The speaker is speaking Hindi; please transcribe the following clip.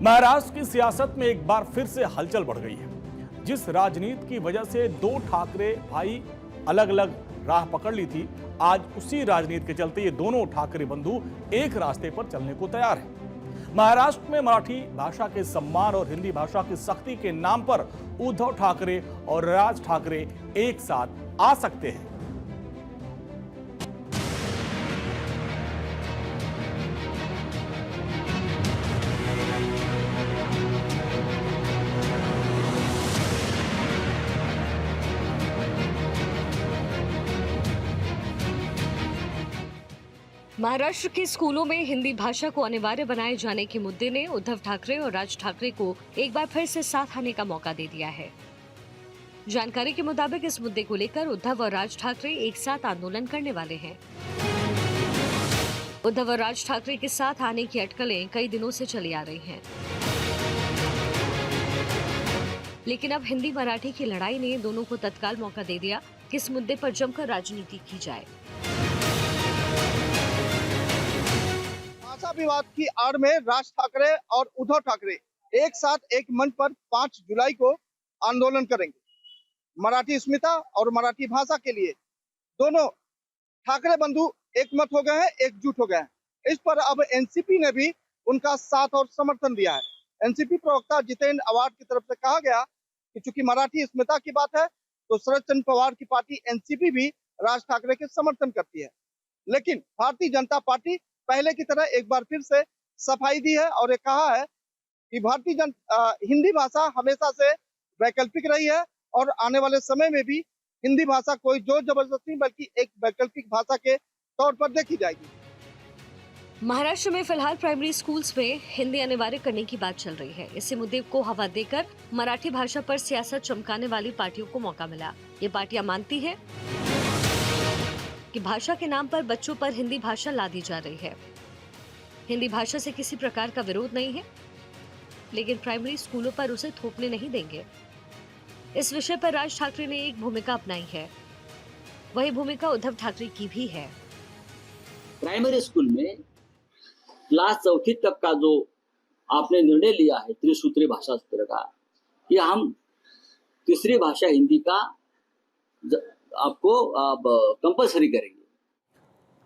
महाराष्ट्र की सियासत में एक बार फिर से हलचल बढ़ गई है। जिस राजनीति की वजह से दो ठाकरे भाई अलग अलग राह पकड़ ली थी, आज उसी राजनीति के चलते ये दोनों ठाकरे बंधु एक रास्ते पर चलने को तैयार हैं। महाराष्ट्र में मराठी भाषा के सम्मान और हिंदी भाषा की सख्ती के नाम पर उद्धव ठाकरे और राज ठाकरे एक साथ आ सकते हैं। महाराष्ट्र के स्कूलों में हिंदी भाषा को अनिवार्य बनाए जाने के मुद्दे ने उद्धव ठाकरे और राज ठाकरे को एक बार फिर से साथ आने का मौका दे दिया है। जानकारी के मुताबिक इस मुद्दे को लेकर उद्धव और राज ठाकरे एक साथ आंदोलन करने वाले हैं। उद्धव और राज ठाकरे के साथ आने की अटकलें कई दिनों से चली आ रही हैं, लेकिन अब हिंदी मराठी की लड़ाई ने दोनों को तत्काल मौका दे दिया कि इस मुद्दे पर जमकर राजनीति की जाए। भाषा विवाद की आड़ में राज ठाकरे और उद्धव ठाकरे एक साथ एक मंच पर 5 जुलाई को आंदोलन करेंगे। मराठी अस्मिता और मराठी भाषा के लिए दोनों ठाकरे बंधु एकमत हो गए हैं, एकजुट हो गए हैं। इस पर अब एनसीपी ने भी उनका साथ और समर्थन दिया है। एनसीपी प्रवक्ता जितेंद्र आव्हाड की तरफ से कहा गया कि चूंकि मराठी अस्मिता की बात है तो शरद चंद्र पवार की पार्टी एनसीपी भी राज ठाकरे के समर्थन करती है, लेकिन भारतीय जनता पार्टी पहले की तरह एक बार फिर से सफाई दी है और ये कहा है कि हिंदी भाषा हमेशा से वैकल्पिक रही है और आने वाले समय में भी हिंदी भाषा कोई जोर जबरदस्ती बल्कि एक वैकल्पिक भाषा के तौर पर देखी जाएगी। महाराष्ट्र में फिलहाल प्राइमरी स्कूल्स में हिंदी अनिवार्य करने की बात चल रही है। इसी मुद्दे को हवा देकर मराठी भाषा पर सियासत चमकाने वाली पार्टियों को मौका मिला। ये पार्टियां मानती है कि भाषा के नाम पर बच्चों पर हिंदी भाषा ला दी जा रही है। हिंदी भाषा से किसी प्रकार का विरोध नहीं है, लेकिन प्राइमरी स्कूलों पर उसे थोपने नहीं देंगे। इस विषय पर राज ठाकरे ने एक भूमिका अपनाई है, वही भूमिका उद्धव ठाकरे की भी है। प्राइमरी स्कूल में क्लास 4वीं तक का जो आपने निर्णय लिया है त्रिसूत्री भाषा सूत्र का, कि हम तीसरी भाषा हिंदी का आपको अब कंपलसरी करेंगे।